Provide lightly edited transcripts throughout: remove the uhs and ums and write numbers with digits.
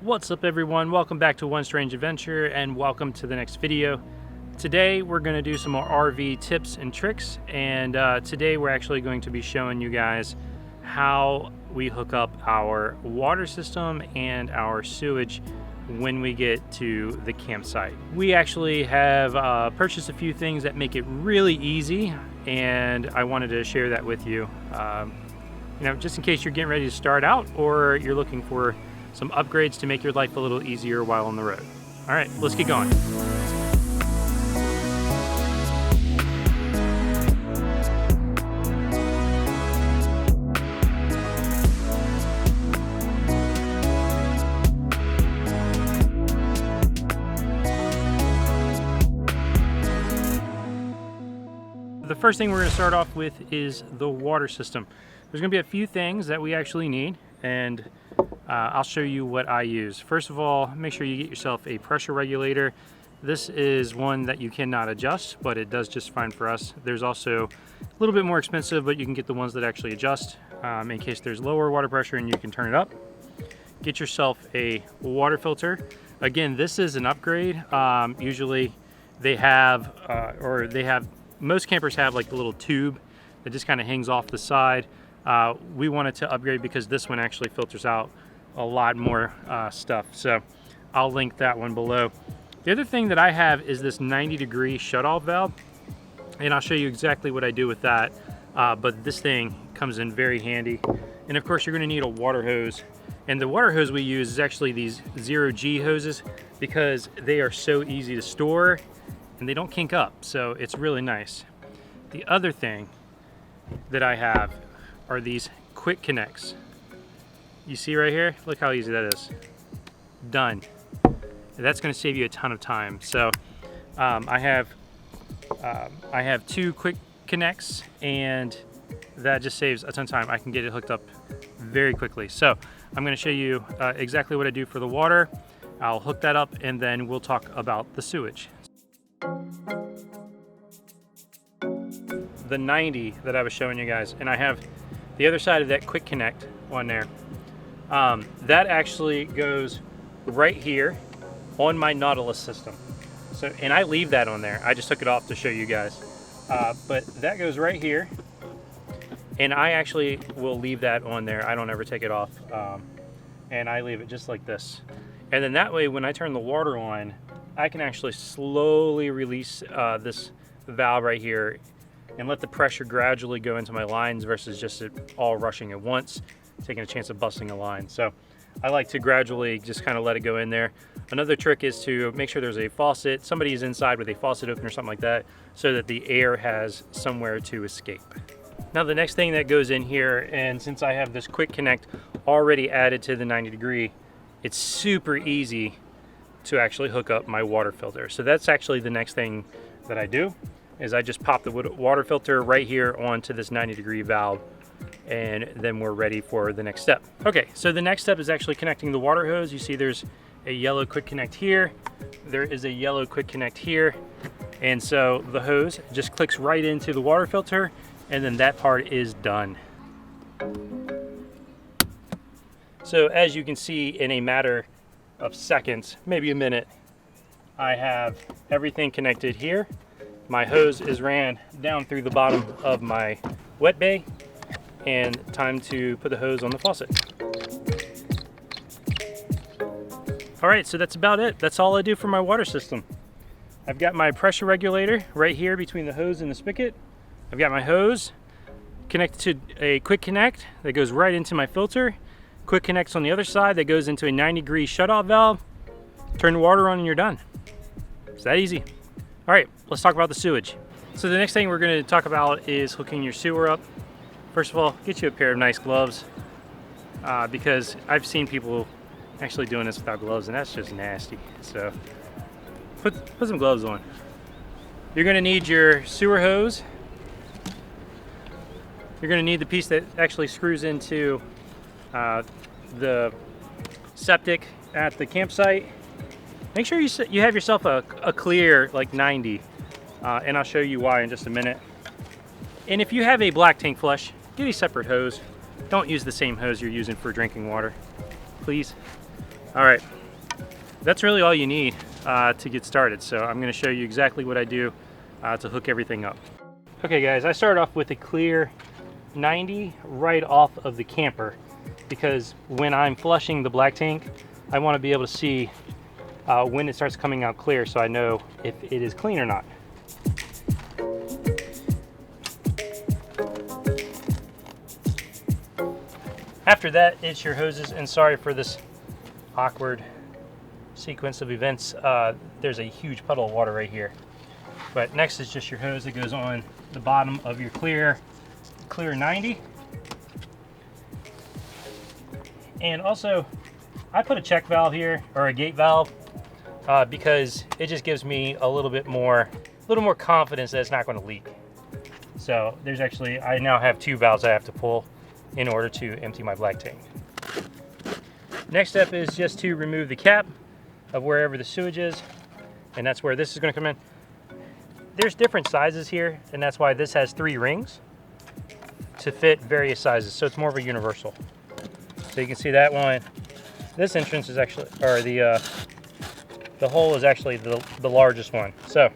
What's up everyone, welcome back to One Strange Adventure and welcome to the next video. Today we're going to do some more RV tips and tricks, and today we're actually going to be showing you guys how we hook up our water system and our sewage when we get to the campsite. We actually have purchased a few things that make it really easy, and I wanted to share that with you. Just in case you're getting ready to start out or you're looking for some upgrades to make your life a little easier while on the road. All right, let's get going. The first thing we're going to start off with is the water system. There's going to be a few things that we actually need, and I'll show you what I use. First of all, make sure you get yourself a pressure regulator. This is one that you cannot adjust, but it does just fine for us. There's also a little bit more expensive, but you can get the ones that actually adjust in case there's lower water pressure and you can turn it up. Get yourself a water filter. Again, this is an upgrade. Usually they have, most campers have like the little tube that just kind of hangs off the side. We wanted to upgrade because this one actually filters out a lot more stuff, so I'll link that one below. The other thing that I have is this 90-degree shutoff valve, and I'll show you exactly what I do with that, but this thing comes in very handy. And of course you're going to need a water hose, and the water hose we use is actually these 0G hoses because they are so easy to store and they don't kink up, so it's really nice. The other thing that I have are these quick connects. You see right here, look how easy that is. Done. That's going to save you a ton of time. So I have 2 quick connects, and that just saves a ton of time. I can get it hooked up very quickly. So I'm going to show you exactly what I do for the water. I'll hook that up, and then we'll talk about the sewage. The 90 that I was showing you guys, and I have the other side of that quick connect on there. That actually goes right here on my Nautilus system. So, and I leave that on there. I just took it off to show you guys. But that goes right here, and I actually will leave that on there. I don't ever take it off, and I leave it just like this. And then that way, when I turn the water on, I can actually slowly release this valve right here and let the pressure gradually go into my lines versus just it all rushing at once, taking a chance of busting a line. So I like to gradually just kind of let it go in there. Another trick is to make sure there's a faucet. Somebody is inside with a faucet open or something like that so that the air has somewhere to escape. Now the next thing that goes in here, and since I have this quick connect already added to the 90-degree, it's super easy to actually hook up my water filter. So that's actually the next thing that I do, is I just pop the water filter right here onto this 90-degree valve, and then we're ready for the next step. Okay, so the next step is actually connecting the water hose. You see there's a yellow quick connect here, there is a yellow quick connect here, and so the hose just clicks right into the water filter, and then that part is done. So as you can see, in a matter of seconds, maybe a minute, I have everything connected here. My hose is ran down through the bottom of my wet bay, and time to put the hose on the faucet. All right, so that's about it. That's all I do for my water system. I've got my pressure regulator right here between the hose and the spigot. I've got my hose connected to a quick connect that goes right into my filter. Quick connects on the other side that goes into a 90-degree shutoff valve. Turn the water on and you're done. It's that easy. All right, let's talk about the sewage. So the next thing we're going to talk about is hooking your sewer up. First of all, get you a pair of nice gloves, because I've seen people actually doing this without gloves, and that's just nasty. So put some gloves on. You're going to need your sewer hose. You're going to need the piece that actually screws into the septic at the campsite. Make sure you have yourself a clear like 90, and I'll show you why in just a minute. And if you have a black tank flush, get a separate hose. Don't use the same hose you're using for drinking water, please. All right, that's really all you need to get started. So I'm going to show you exactly what I do to hook everything up. Okay guys, I start off with a clear 90 right off of the camper, because when I'm flushing the black tank, I want to be able to see when it starts coming out clear, so I know if it is clean or not. After that, it's your hoses, and sorry for this awkward sequence of events. There's a huge puddle of water right here. But next is just your hose that goes on the bottom of your clear 90. And also, I put a check valve here, or a gate valve, because it just gives me a little more confidence that it's not going to leak. So there's actually, I now have 2 valves I have to pull in order to empty my black tank. Next step is just to remove the cap of wherever the sewage is, and that's where this is going to come in. There's different sizes here, and that's why this has 3 rings to fit various sizes, so it's more of a universal. So you can see that one. This entrance is actually, or the hole is actually the largest one. So I'm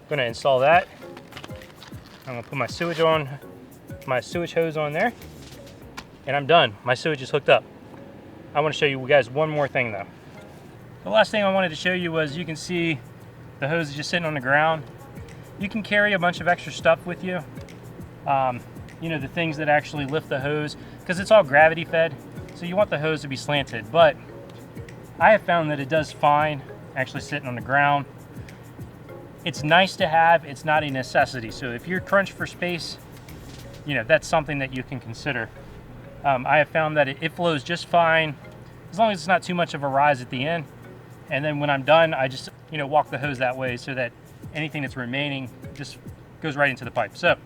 going to install that. I'm going to put my sewage hose on there, and I'm done. My sewage is hooked up. I want to show you guys one more thing though. The last thing I wanted to show you was, you can see the hose is just sitting on the ground. You can carry a bunch of extra stuff with you. You know, the things that actually lift the hose, because it's all gravity fed, so you want the hose to be slanted. But I have found that it does fine actually sitting on the ground. It's nice to have, it's not a necessity. So if you're crunched for space, you know, that's something that you can consider. I have found that it flows just fine, as long as it's not too much of a rise at the end. And then when I'm done, I just, you know, walk the hose that way so that anything that's remaining just goes right into the pipe. So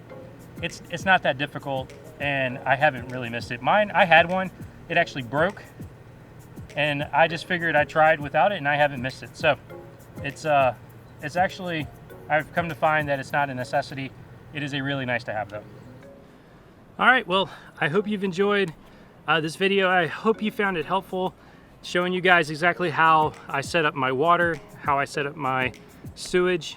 it's not that difficult, and I haven't really missed it. Mine, I had one, it actually broke, and I just figured I tried without it, and I haven't missed it. So it's actually, I've come to find that it's not a necessity. It is a really nice to have though. All right, well, I hope you've enjoyed this video. I hope you found it helpful, showing you guys exactly how I set up my water, how I set up my sewage.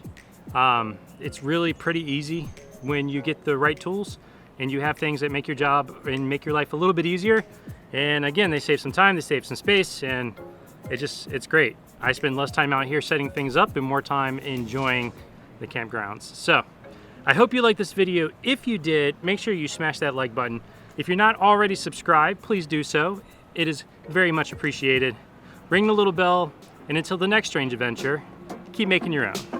It's really pretty easy when you get the right tools and you have things that make your job and make your life a little bit easier. And again, they save some time, they save some space, and it's great. I spend less time out here setting things up and more time enjoying the campgrounds. So I hope you liked this video. If you did, make sure you smash that like button. If you're not already subscribed, please do so. It is very much appreciated. Ring the little bell, and until the next strange adventure, keep making your own.